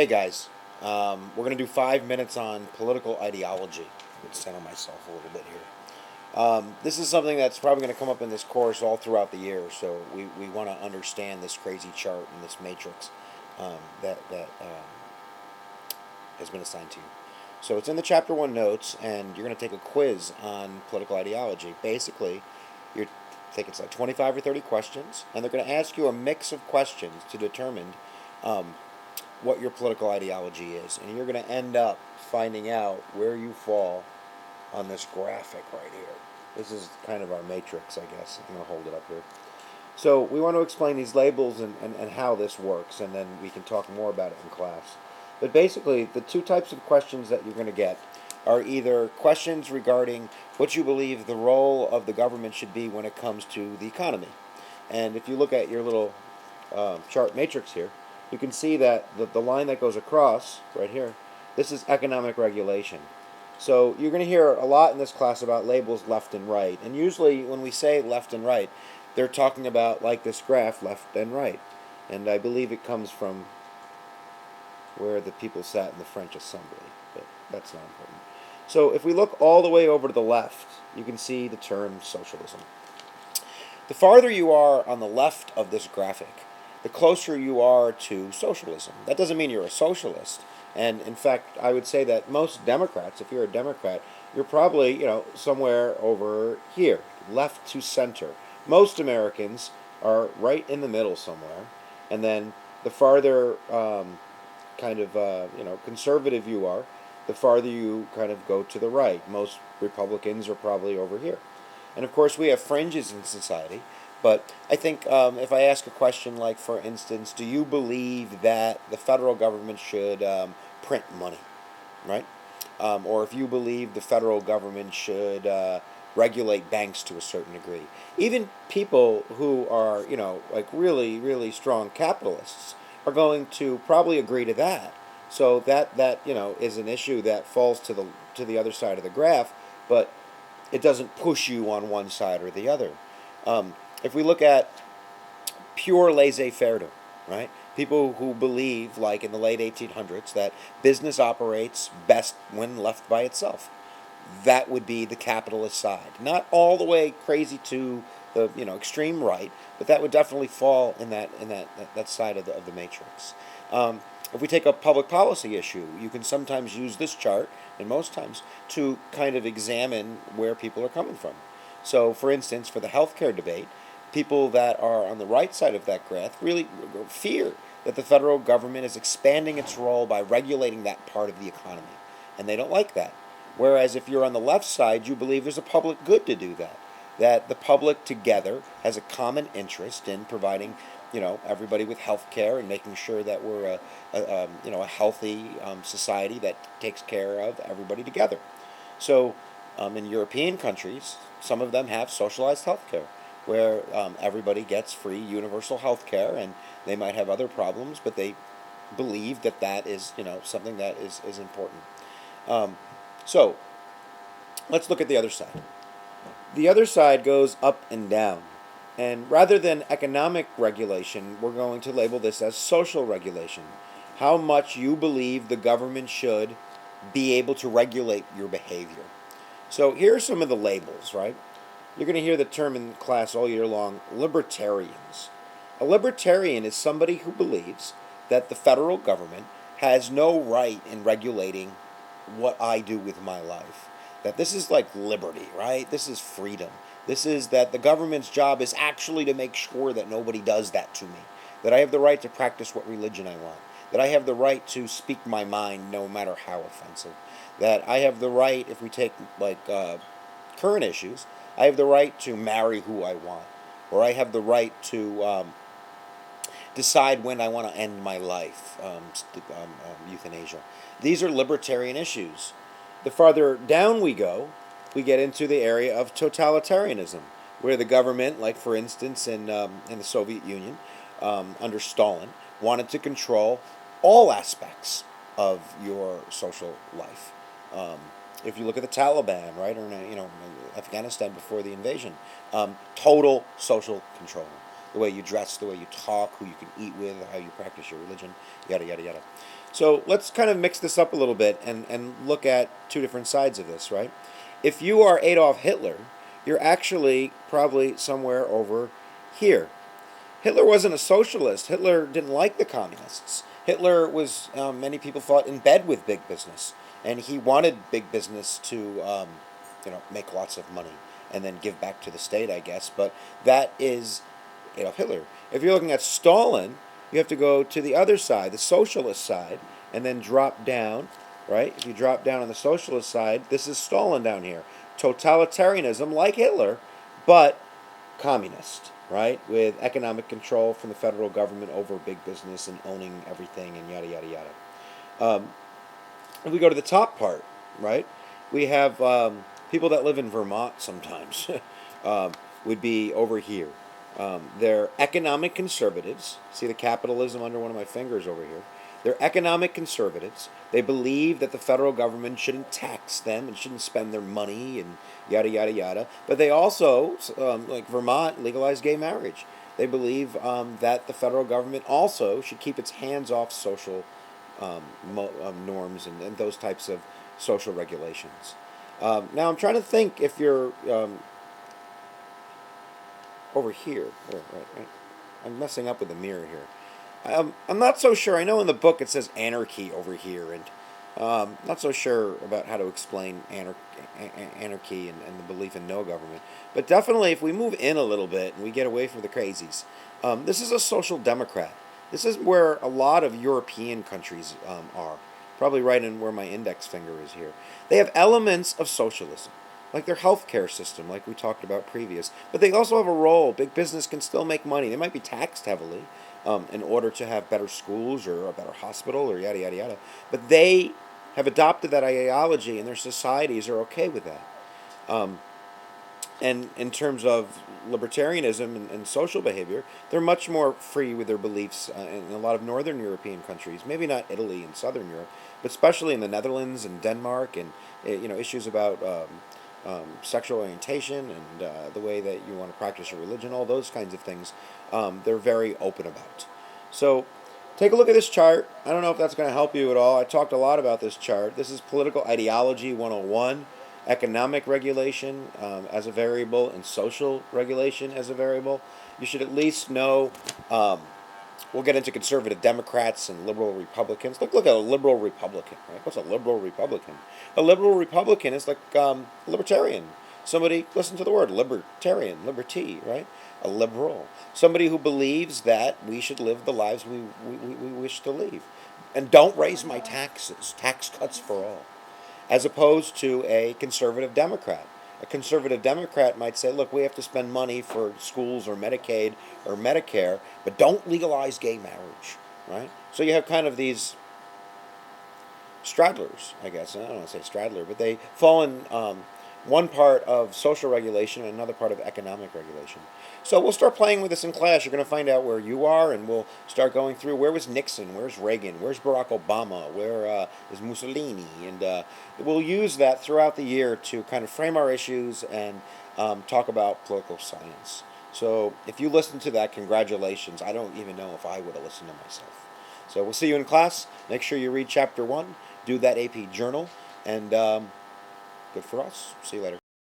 Hey guys, we're going to do 5 minutes on political ideology. Let's center myself a little bit here. This is something that's probably going to come up in this course all throughout the year, so we want to understand this crazy chart and this matrix that has been assigned to you. So it's in the Chapter 1 notes, and you're going to take a quiz on political ideology. Basically, I think it's like 25 or 30 questions, and they're going to ask you a mix of questions to determine what your political ideology is, and you're going to end up finding out where you fall on this graphic right here. This is kind of our matrix, I guess. I'm going to hold it up here. So we want to explain these labels and how this works, and then we can talk more about it in class. But basically, the two types of questions that you're going to get are either questions regarding what you believe the role of the government should be when it comes to the economy. And if you look at your little chart matrix here, you can see that the line that goes across right here, this is economic regulation. So you're going to hear a lot in this class about labels left and right. And usually when we say left and right, they're talking about, like this graph, left and right. And I believe it comes from where the people sat in the French Assembly, but that's not important. So if we look all the way over to the left, you can see the term socialism. The farther you are on the left of this graphic, the closer you are to socialism. That doesn't mean you're a socialist. And in fact, I would say that most Democrats, if you're a Democrat, you're probably, somewhere over here, left to center. Most Americans are right in the middle somewhere. And then the farther conservative you are, the farther you kind of go to the right. Most Republicans are probably over here. And of course, we have fringes in society. But I think if I ask a question like, for instance, do you believe that the federal government should print money, right? Or if you believe the federal government should regulate banks to a certain degree. Even people who are, like really, really strong capitalists are going to probably agree to that. So that is an issue that falls to the other side of the graph, but it doesn't push you on one side or the other. If we look at pure laissez-faire, right? People who believe, like in the late 1800s, that business operates best when left by itself. That would be the capitalist side. Not all the way crazy to the extreme right, but that would definitely fall in that side of the matrix. If we take a public policy issue, you can sometimes use this chart, and most times, to kind of examine where people are coming from. So, for instance, for the healthcare debate, people that are on the right side of that graph really fear that the federal government is expanding its role by regulating that part of the economy, and they don't like that. Whereas if you're on the left side, you believe there's a public good to do that the public together has a common interest in providing, everybody with health care and making sure that we're a healthy society that takes care of everybody together. So in European countries, some of them have socialized health care, where everybody gets free universal health care, and they might have other problems, but they believe that is something that is important. So let's look at the other side. The other side goes up and down. And rather than economic regulation, we're going to label this as social regulation. How much you believe the government should be able to regulate your behavior. So here are some of the labels, right? You're going to hear the term in class all year long, libertarians. A libertarian is somebody who believes that the federal government has no right in regulating what I do with my life. That this is like liberty, right? This is freedom. This is that the government's job is actually to make sure that nobody does that to me. That I have the right to practice what religion I want. That I have the right to speak my mind no matter how offensive. That I have the right, if we take like current issues, I have the right to marry who I want. Or I have the right to decide when I want to end my life, euthanasia. These are libertarian issues. The farther down we go, we get into the area of totalitarianism, where the government, like for instance in the Soviet Union, under Stalin, wanted to control all aspects of your social life. If you look at the Taliban, right, or Afghanistan before the invasion, total social control. The way you dress, the way you talk, who you can eat with, how you practice your religion, yada, yada, yada. So let's kind of mix this up a little bit and look at two different sides of this, right? If you are Adolf Hitler, you're actually probably somewhere over here. Hitler wasn't a socialist. Hitler didn't like the communists. Hitler was, many people thought, in bed with big business, and he wanted big business to, make lots of money and then give back to the state, I guess. But that is Adolf Hitler. If you're looking at Stalin, you have to go to the other side, the socialist side, and then drop down, right? If you drop down on the socialist side, this is Stalin down here. Totalitarianism, like Hitler, but communist, right? With economic control from the federal government over big business and owning everything and yada, yada, yada. If we go to the top part, right, we have people that live in Vermont sometimes would be over here. They're economic conservatives. See the capitalism under one of my fingers over here. They're economic conservatives. They believe that the federal government shouldn't tax them and shouldn't spend their money and yada, yada, yada. But they also, like Vermont, legalized gay marriage. They believe that the federal government also should keep its hands off social norms and those types of social regulations. Now I'm trying to think if you're over here. Right. I'm messing up with the mirror here. I'm not so sure. I know in the book it says anarchy over here, and not so sure about how to explain anarchy and the belief in no government. But definitely, if we move in a little bit and we get away from the crazies, this is a social democrat. This is where a lot of European countries are. Probably right in where my index finger is here. They have elements of socialism, like their healthcare system, like we talked about previous. But they also have a role. Big business can still make money. They might be taxed heavily in order to have better schools or a better hospital or yada, yada, yada. But they have adopted that ideology, and their societies are okay with that. And in terms of libertarianism and social behavior, they're much more free with their beliefs in a lot of northern European countries. Maybe not Italy and southern Europe, but especially in the Netherlands and Denmark, and issues about sexual orientation and the way that you want to practice your religion, all those kinds of things, they're very open about. So take a look at this chart. I don't know if that's going to help you at all. I talked a lot about this chart. This is Political Ideology 101. Economic regulation as a variable and social regulation as a variable. You should at least know. We'll get into conservative Democrats and liberal Republicans. Look at a liberal Republican, right? What's a liberal Republican? A liberal Republican is like libertarian. Somebody, listen to the word, libertarian, liberty, right? A liberal. Somebody who believes that we should live the lives we wish to live. And don't raise my taxes. Tax cuts for all. As opposed to a conservative Democrat. A conservative Democrat might say, look, we have to spend money for schools or Medicaid or Medicare, but don't legalize gay marriage, right? So you have kind of these straddlers, I guess. I don't want to say straddler, but they fall in one part of social regulation and another part of economic regulation. So we'll start playing with this in class. You're going to find out where you are, and we'll start going through where was Nixon, where's Reagan, where's Barack Obama, where is Mussolini, and we'll use that throughout the year to kind of frame our issues and talk about political science. So if you listen to that, congratulations. I don't even know if I would have listened to myself. So we'll see you in class. Make sure you read Chapter 1, do that AP journal, and good for us. See you later.